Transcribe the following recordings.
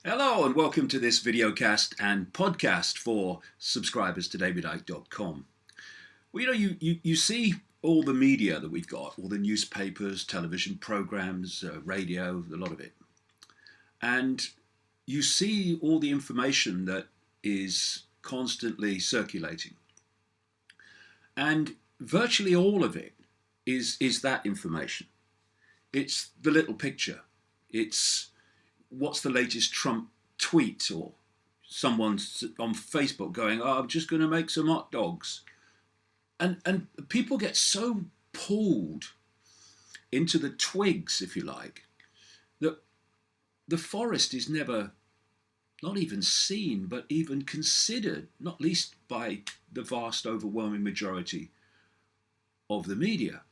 Hello and welcome to this videocast and podcast for subscribers to davidicke.com. Well, you see all the media that we've got, all the newspapers, television programs, radio, a lot of it. And you see all the information that is constantly circulating. And virtually all of it is that information. It's the little picture. It's what's the latest Trump tweet, or someone on Facebook going, "Oh, I'm just going to make some hot dogs," and people get so pulled into the twigs, if you like, that the forest is never not even seen, but even considered, not least by the vast overwhelming majority of the media.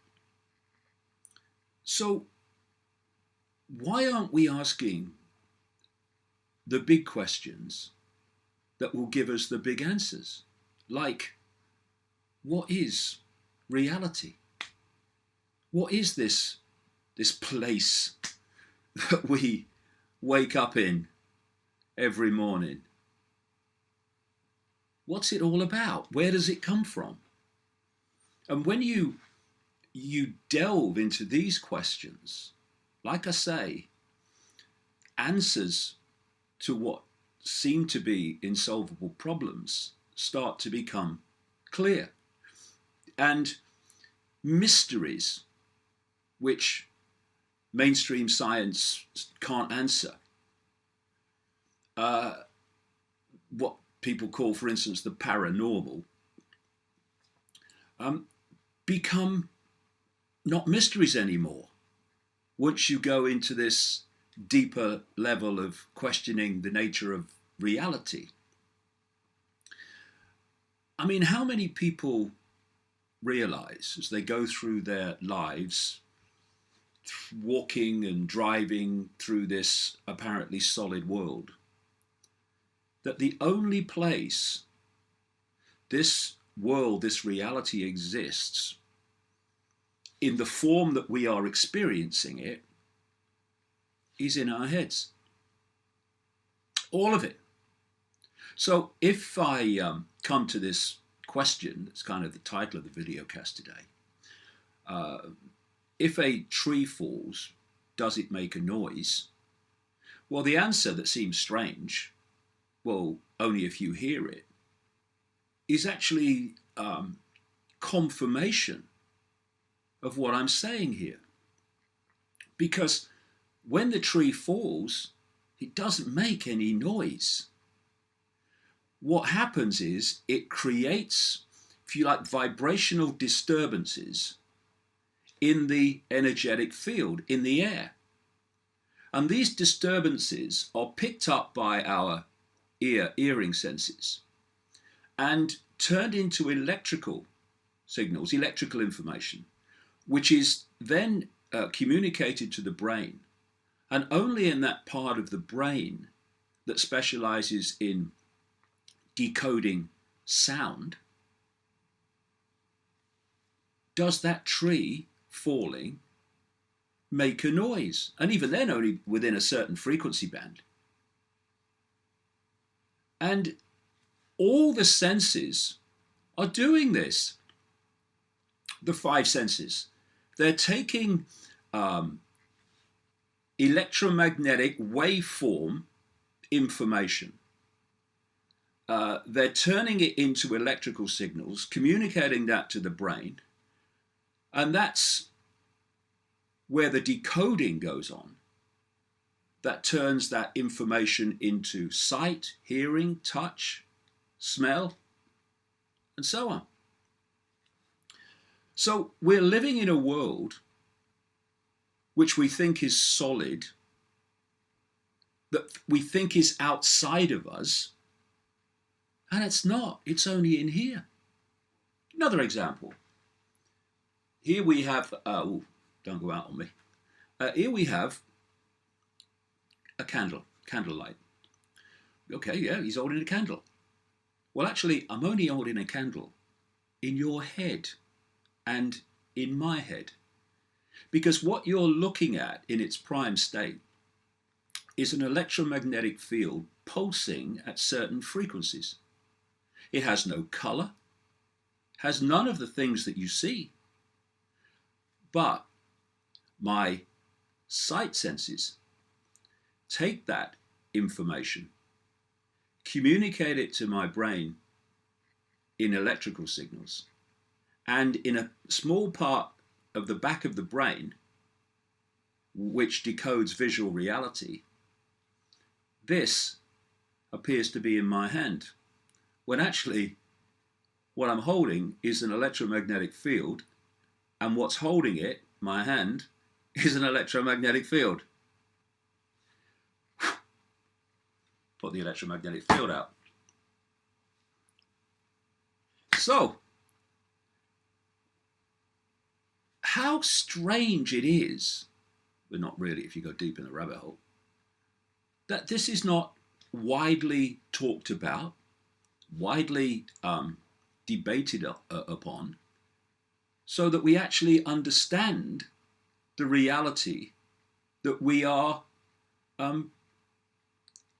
So why aren't we asking the big questions that will give us the big answers? Like, what is reality? What is this place that we wake up in every morning? What's it all about? Where does it come from? And when you delve into these questions, like I say, answers to what seem to be insolvable problems start to become clear. And mysteries which mainstream science can't answer, what people call, for instance, the paranormal, become not mysteries anymore once you go into this deeper level of questioning the nature of reality. I mean, how many people realize as they go through their lives, walking and driving through this apparently solid world, that the only place this world, this reality exists in the form that we are experiencing it is in our heads. All of it. So if I come to this question, that's kind of the title of the video cast today, if a tree falls, does it make a noise? Well, the answer that seems strange, well, only if you hear it, is actually confirmation of what I'm saying here. Because when the tree falls, it doesn't make any noise. What happens is it creates, if you like, vibrational disturbances in the energetic field, in the air. And these disturbances are picked up by our hearing senses and turned into electrical signals, electrical information, which is then communicated to the brain. And only in that part of the brain that specializes in decoding sound does that tree falling make a noise. And even then, only within a certain frequency band. And all the senses are doing this. The five senses. They're taking electromagnetic waveform information. They're turning it into electrical signals, communicating that to the brain. And that's where the decoding goes on. That turns that information into sight, hearing, touch, smell, and so on. So we're living in a world which we think is solid, that we think is outside of us, and it's not. It's only in here. Another example. Here we have, don't go out on me. Here we have a candlelight. Okay, yeah, he's holding a candle. Well, actually, I'm only holding a candle in your head and in my head. Because what you're looking at in its prime state is an electromagnetic field pulsing at certain frequencies. It has no color, has none of the things that you see. But my sight senses take that information, communicate it to my brain in electrical signals, and in a small part of the back of the brain, which decodes visual reality, this appears to be in my hand, when actually what I'm holding is an electromagnetic field, and what's holding it, my hand, is an electromagnetic field. Put the electromagnetic field out. So, how strange it is, but not really if you go deep in the rabbit hole, that this is not widely talked about, widely debated upon, so that we actually understand the reality that we are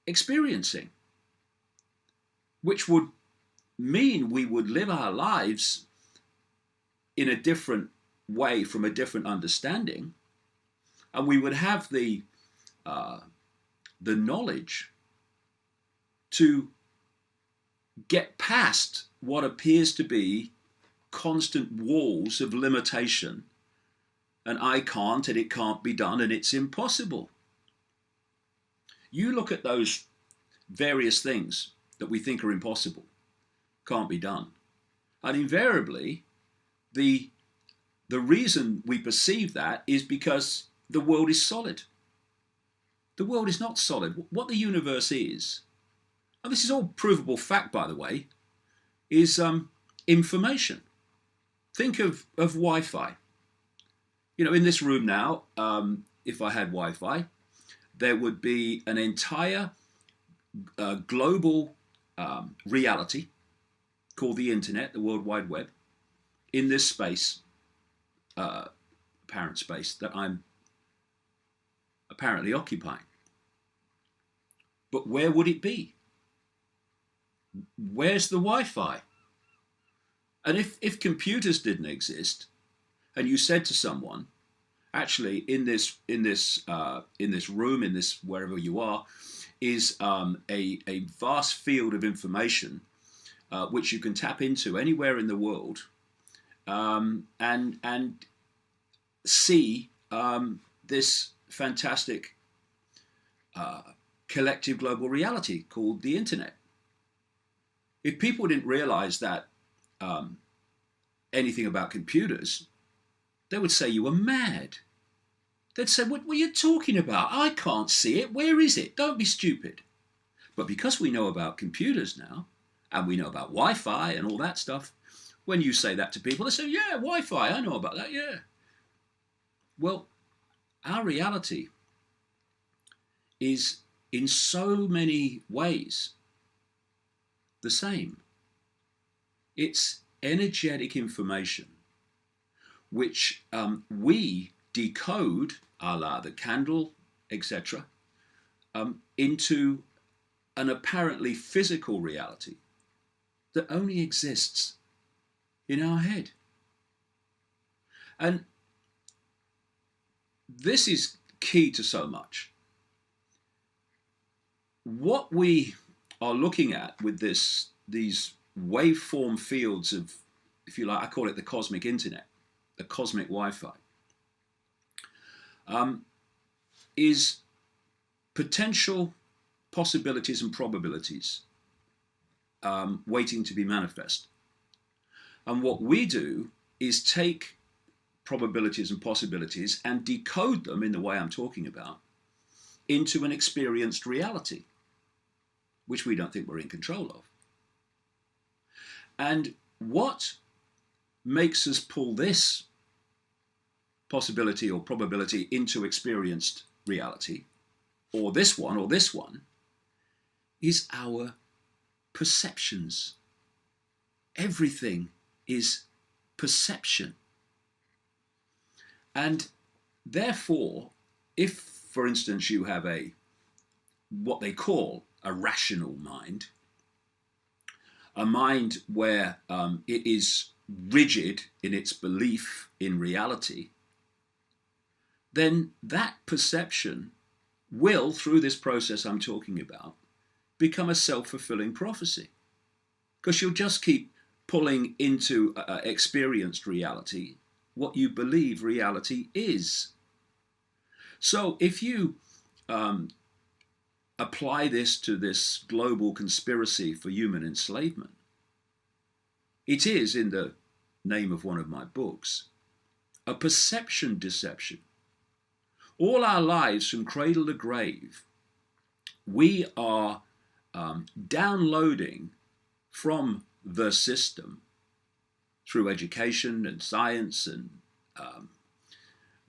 experiencing, which would mean we would live our lives in a different way from a different understanding, and we would have the knowledge to get past what appears to be constant walls of limitation, and I can't, and it can't be done, and it's impossible. You look at those various things that we think are impossible, can't be done, and invariably the reason we perceive that is because the world is solid. The world is not solid. What the universe is, and this is all provable fact, by the way, is information. Think of Wi-Fi. You know, in this room now, if I had Wi-Fi, there would be an entire global reality called the internet, the World Wide Web, in this space, apparent space that I'm apparently occupying. But where would it be? Where's the Wi-Fi? And if computers didn't exist, and you said to someone, actually, in this room, in this wherever you are, is a vast field of information which you can tap into anywhere in the world, and see this fantastic collective global reality called the internet. If people didn't realize that anything about computers, they would say you were mad. They'd say, what are you talking about? I can't see it. Where is it? Don't be stupid. But because we know about computers now, and we know about Wi-Fi and all that stuff, when you say that to people, they say, yeah, Wi-Fi, I know about that, yeah. Well, our reality is in so many ways the same. It's energetic information which we decode, a la the candle, etc., into an apparently physical reality that only exists in our head. And this is key to so much. What we are looking at with these waveform fields of, if you like, I call it the cosmic internet, the cosmic Wi-Fi, is potential possibilities and probabilities waiting to be manifest. And what we do is take probabilities and possibilities and decode them in the way I'm talking about into an experienced reality, which we don't think we're in control of. And what makes us pull this possibility or probability into experienced reality, or this one, is our perceptions. Everything is perception. And therefore, if, for instance, you have a what they call a rational mind, a mind where it is rigid in its belief in reality, then that perception will, through this process I'm talking about, become a self-fulfilling prophecy. Because you'll just keep pulling into experienced reality what you believe reality is. So if you apply this to this global conspiracy for human enslavement, it is, in the name of one of my books, a perception deception. All our lives, from cradle to grave, we are downloading from the system through education and science and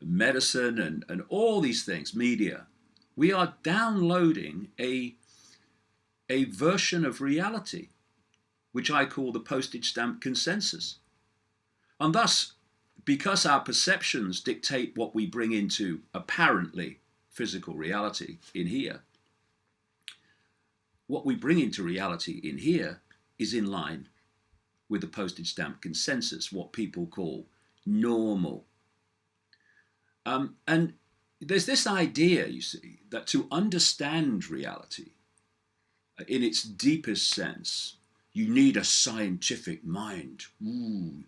medicine and all these things, media. We are downloading a version of reality, which I call the postage stamp consensus. And thus, because our perceptions dictate what we bring into apparently physical reality in here, what we bring into reality in here is in line with the postage stamp consensus, what people call normal. And there's this idea, you see, that to understand reality in its deepest sense, you need a scientific mind. Ooh.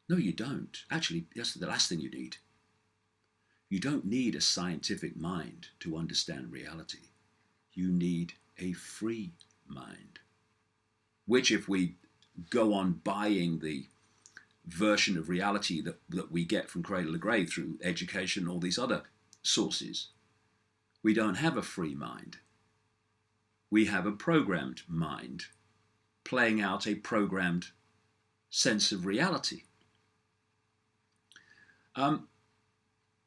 No, you don't. Actually, that's the last thing you need. You don't need a scientific mind to understand reality. You need a free mind, which, if we go on buying the version of reality that we get from cradle to grave through education and all these other sources, we don't have a free mind. We have a programmed mind playing out a programmed sense of reality.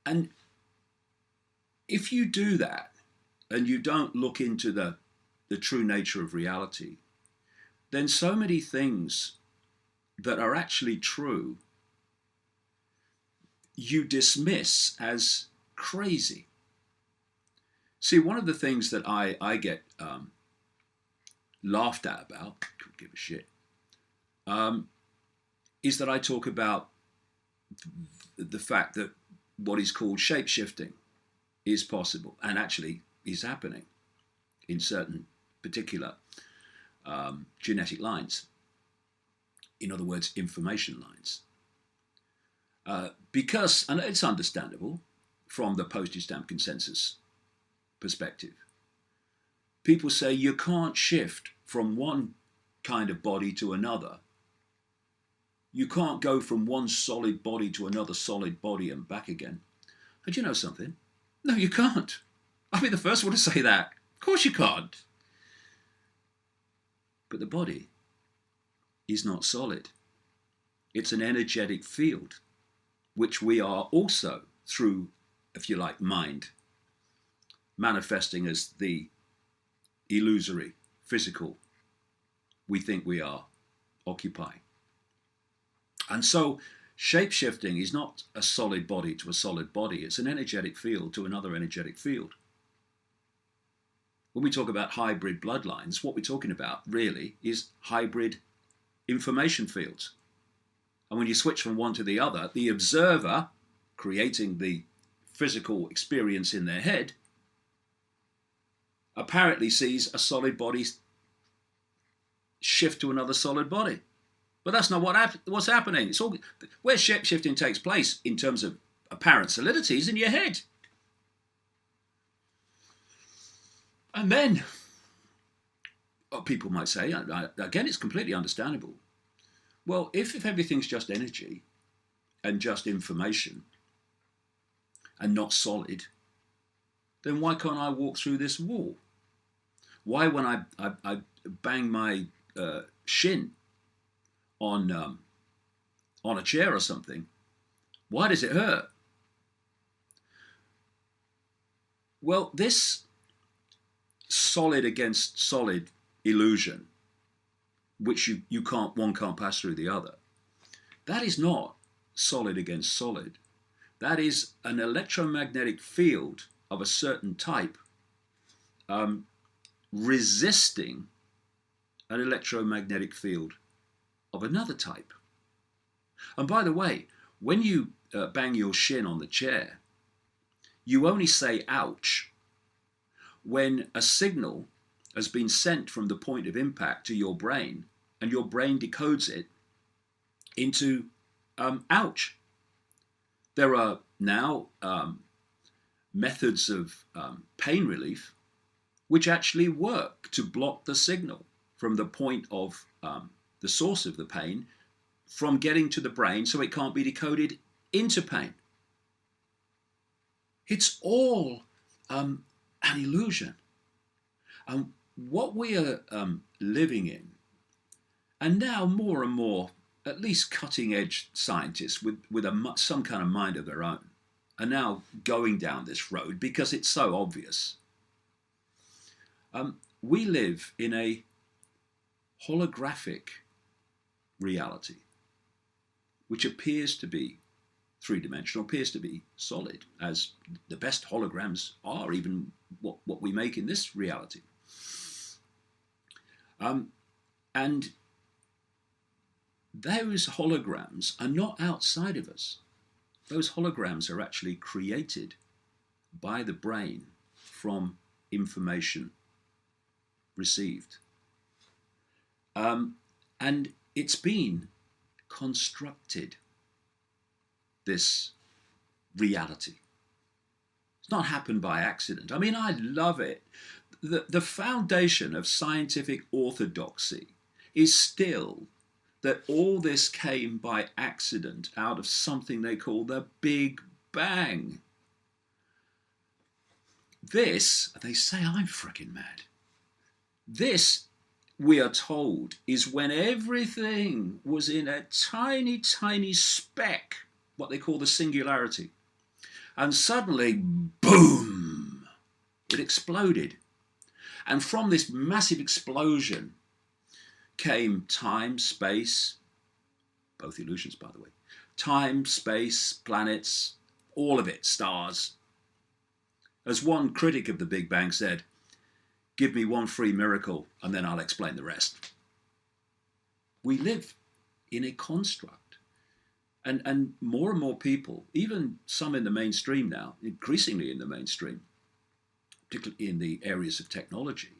And if you do that and you don't look into the true nature of reality, then so many things that are actually true you dismiss as crazy. See, one of the things that I get laughed at about, couldn't give a shit, is that I talk about the fact that what is called shape-shifting is possible and actually is happening in certain particular genetic lines. In other words, information lines. Because, and it's understandable from the postage stamp consensus perspective, people say you can't shift from one kind of body to another. You can't go from one solid body to another solid body and back again. And you know something? No, you can't. I'll be the first one to say that. Of course you can't. But the body is not solid. It's an energetic field, which we are also, through, if you like, mind, manifesting as the illusory, physical we think we are occupying. And so shape-shifting is not a solid body to a solid body. It's an energetic field to another energetic field. When we talk about hybrid bloodlines, what we're talking about really is hybrid information fields. And when you switch from one to the other, the observer, creating the physical experience in their head, apparently sees a solid body shift to another solid body. But that's not what's happening. It's all where shape-shifting takes place in terms of apparent solidity is in your head. And then, people might say, again, it's completely understandable. Well, if everything's just energy and just information and not solid, then why can't I walk through this wall? Why, when I bang my shin on a chair or something, why does it hurt? Well, this solid against solid illusion, which one can't pass through the other, that is not solid against solid. That is an electromagnetic field of a certain type, resisting an electromagnetic field of another type. And by the way, when you bang your shin on the chair, you only say ouch when a signal has been sent from the point of impact to your brain, and your brain decodes it into ouch. There are now methods of pain relief which actually work to block the signal from the point of the source of the pain from getting to the brain, so it can't be decoded into pain. It's all an illusion. And what we are living in, and now more and more, at least cutting-edge scientists with some kind of mind of their own, are now going down this road because it's so obvious. We live in a holographic reality, which appears to be three-dimensional, appears to be solid, as the best holograms are, even what we make in this reality. And those holograms are not outside of us. Those holograms are actually created by the brain from information received. And it's been constructed, this reality. It's not happened by accident. I mean, I love it. The foundation of scientific orthodoxy is still that all this came by accident out of something they call the Big Bang. This, they say I'm freaking mad. This, we are told, is when everything was in a tiny, tiny speck, what they call the singularity. And suddenly, boom, it exploded. And from this massive explosion came time, space, both illusions, by the way, time, space, planets, all of it, stars. As one critic of the Big Bang said, give me one free miracle and then I'll explain the rest. We live in a construct. And more people, even some in the mainstream now, increasingly in the mainstream, particularly in the areas of technology,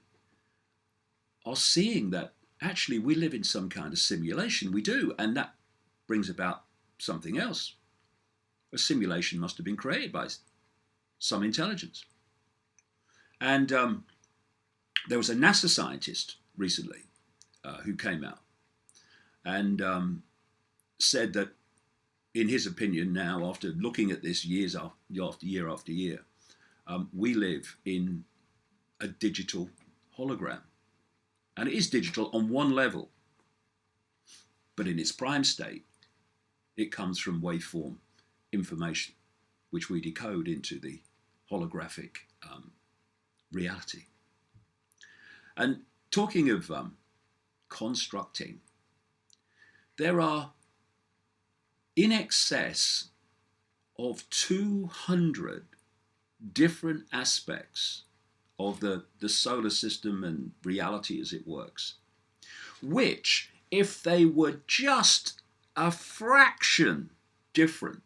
are seeing that actually we live in some kind of simulation. We do, and that brings about something else. A simulation must have been created by some intelligence. And there was a NASA scientist recently who came out and said that, in his opinion now, after looking at this year after year, we live in a digital hologram. And it is digital on one level, but in its prime state, it comes from waveform information, which we decode into the holographic reality. And talking of constructing, there are in excess of 200 different aspects of the solar system and reality as it works, which, if they were just a fraction different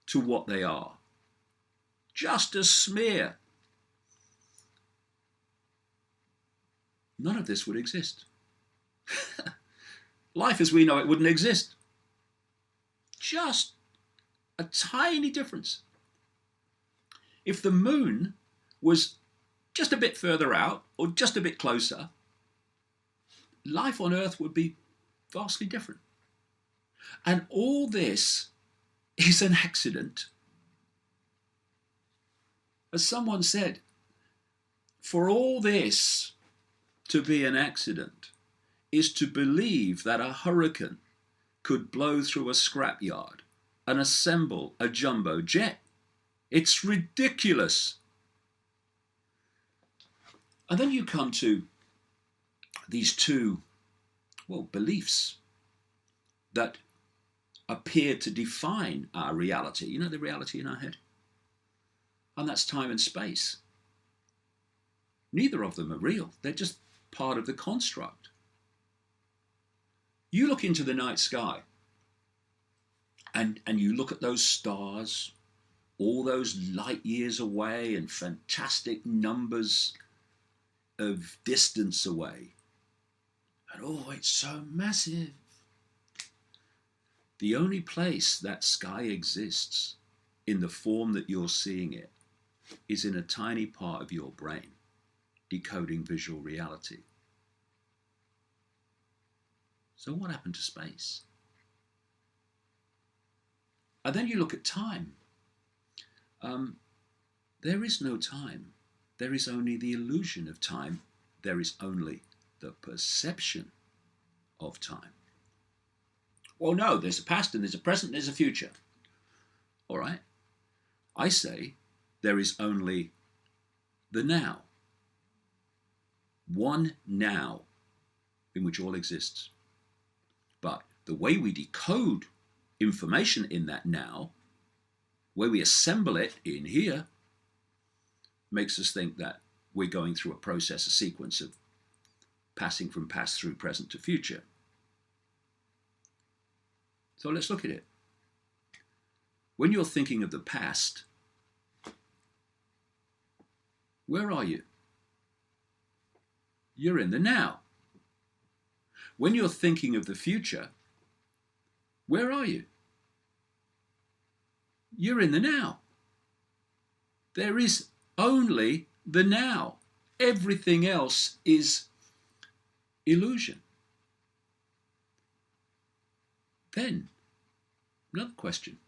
to what they are, just a smear, none of this would exist. Life as we know it wouldn't exist. Just a tiny difference. If the moon was just a bit further out or just a bit closer, life on Earth would be vastly different. And all this is an accident. As someone said, for all this to be an accident is to believe that a hurricane could blow through a scrapyard and assemble a jumbo jet. It's ridiculous. And then you come to these two, beliefs that appear to define our reality. You know, the reality in our head. And that's time and space. Neither of them are real. They're just part of the construct. You look into the night sky and you look at those stars, all those light years away and fantastic numbers of distance away. And oh, it's so massive. The only place that sky exists in the form that you're seeing it is in a tiny part of your brain, decoding visual reality. So what happened to space? And then you look at time. There is no time. There is only the illusion of time. There is only the perception of time. Well, no, there's a past and there's a present and there's a future. All right. I say there is only the now. One now in which all exists. But the way we decode information in that now, where we assemble it in here, makes us think that we're going through a process, a sequence of passing from past through present to future. So let's look at it. When you're thinking of the past, where are you? You're in the now. When you're thinking of the future, where are you? You're in the now. There is only the now. Everything else is illusion. Then, another question.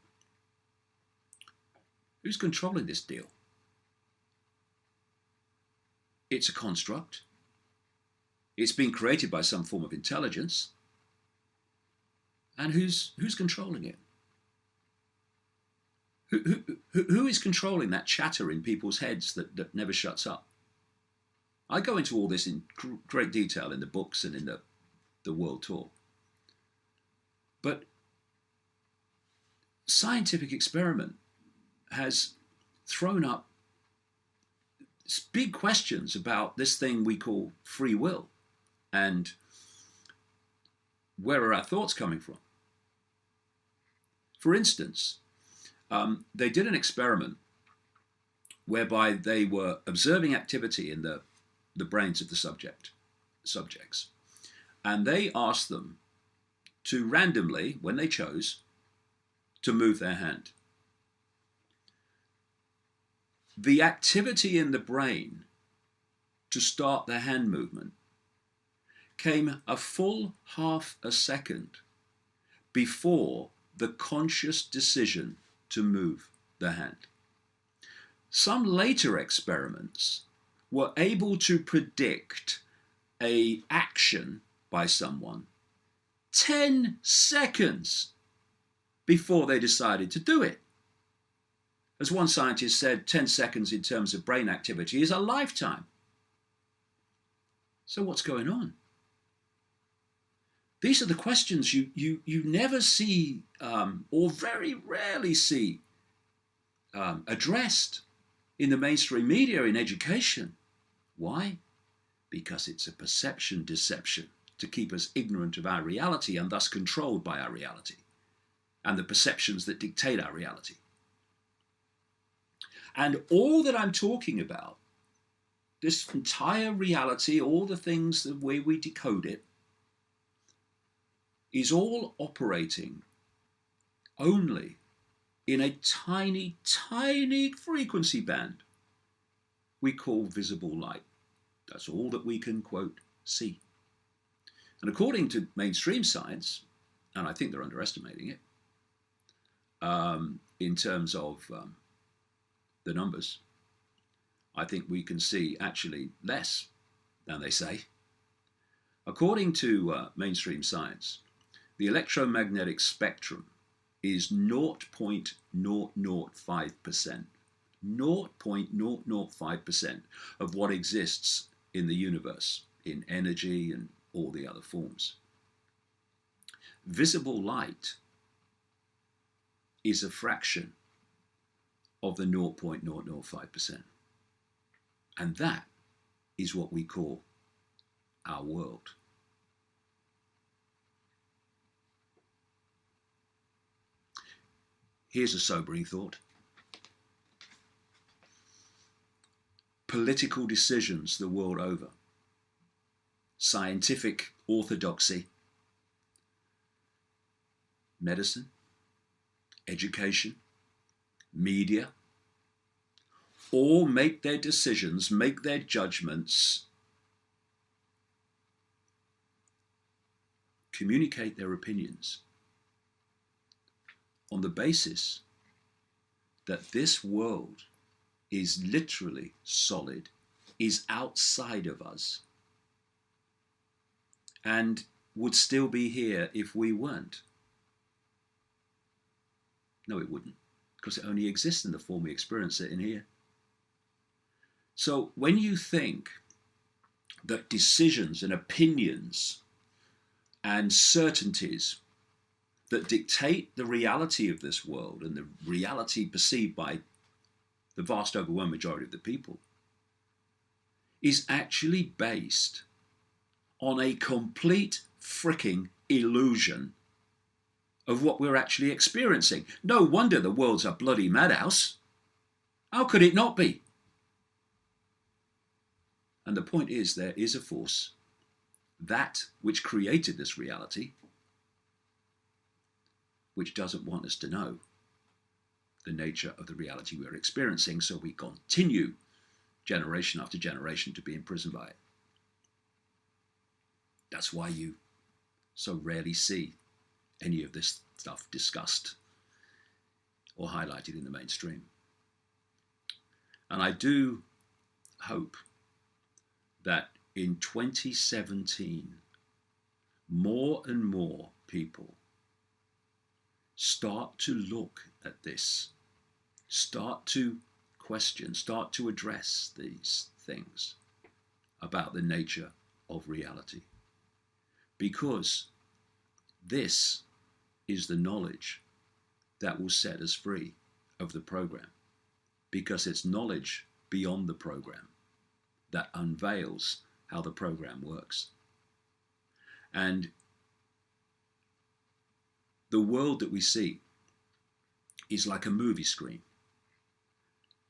Who's controlling this deal? It's a construct. It's been created by some form of intelligence. And who's controlling it? Who is controlling that chatter in people's heads that never shuts up? I go into all this in great detail in the books and in the world tour. But scientific experiment has thrown up big questions about this thing we call free will and where are our thoughts coming from? For instance, they did an experiment whereby they were observing activity in the brains of the subjects, and they asked them to randomly, when they chose, to move their hand. The activity in the brain to start the hand movement came a full half a second before the conscious decision to move the hand. Some later experiments were able to predict an action by someone 10 seconds before they decided to do it. As one scientist said, 10 seconds in terms of brain activity is a lifetime. So what's going on? These are the questions you never see or very rarely see addressed in the mainstream media, in education. Why? Because it's a perception deception to keep us ignorant of our reality and thus controlled by our reality and the perceptions that dictate our reality. And all that I'm talking about, this entire reality, all the things, the way we decode it, is all operating only in a tiny, tiny frequency band we call visible light. That's all that we can, quote, see. And according to mainstream science, and I think they're underestimating it, in terms of the numbers, I think we can see actually less than they say. According to mainstream science, the electromagnetic spectrum is 0.005%. 0.005% of what exists in the universe, in energy and all the other forms. Visible light is a fraction of the 0.005%. And that is what we call our world. Here's a sobering thought. Political decisions the world over, scientific orthodoxy, medicine, education, media, all make their decisions, make their judgments, communicate their opinions on the basis that this world is literally solid, is outside of us, and would still be here if we weren't. No, it wouldn't, because it only exists in the form we experience it in here. So when you think that decisions and opinions and certainties that dictate the reality of this world and the reality perceived by the vast overwhelming majority of the people is actually based on a complete freaking illusion of what we're actually experiencing. No wonder the world's a bloody madhouse. How could it not be? And the point is, there is a force, that which created this reality, which doesn't want us to know the nature of the reality we're experiencing, so we continue generation after generation to be imprisoned by it. That's why you so rarely see any of this stuff discussed or highlighted in the mainstream. And I do hope that in 2017, more and more people start to look at this, start to question, start to address these things about the nature of reality. Because this is the knowledge that will set us free of the program. Because it's knowledge beyond the program that unveils how the program works. And the world that we see is like a movie screen.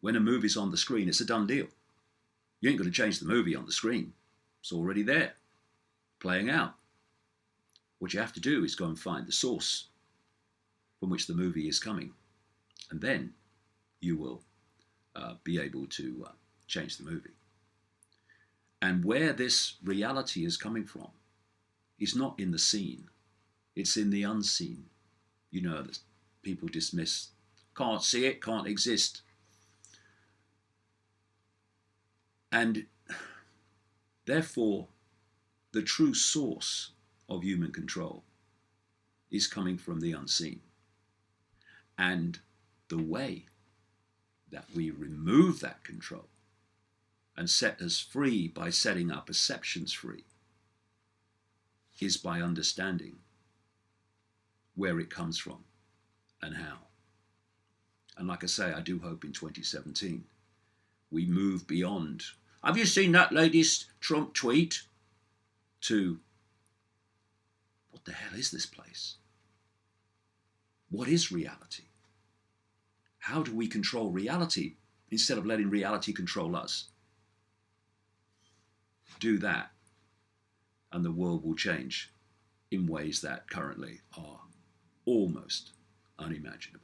When a movie's on the screen, it's a done deal. You ain't going to change the movie on the screen. It's already there, playing out. What you have to do is go and find the source from which the movie is coming. And then you will be able to change the movie. And where this reality is coming from is not in the seen, it's in the unseen. You know, that people dismiss, can't see it, can't exist. And therefore, the true source of human control is coming from the unseen. And the way that we remove that control and set us free by setting our perceptions free is by understanding where it comes from and how. And like I say, I do hope in 2017 we move beyond, have you seen that latest Trump tweet, to what the hell is this place? What is reality? How do we control reality instead of letting reality control us? Do that, and the world will change in ways that currently are almost unimaginable.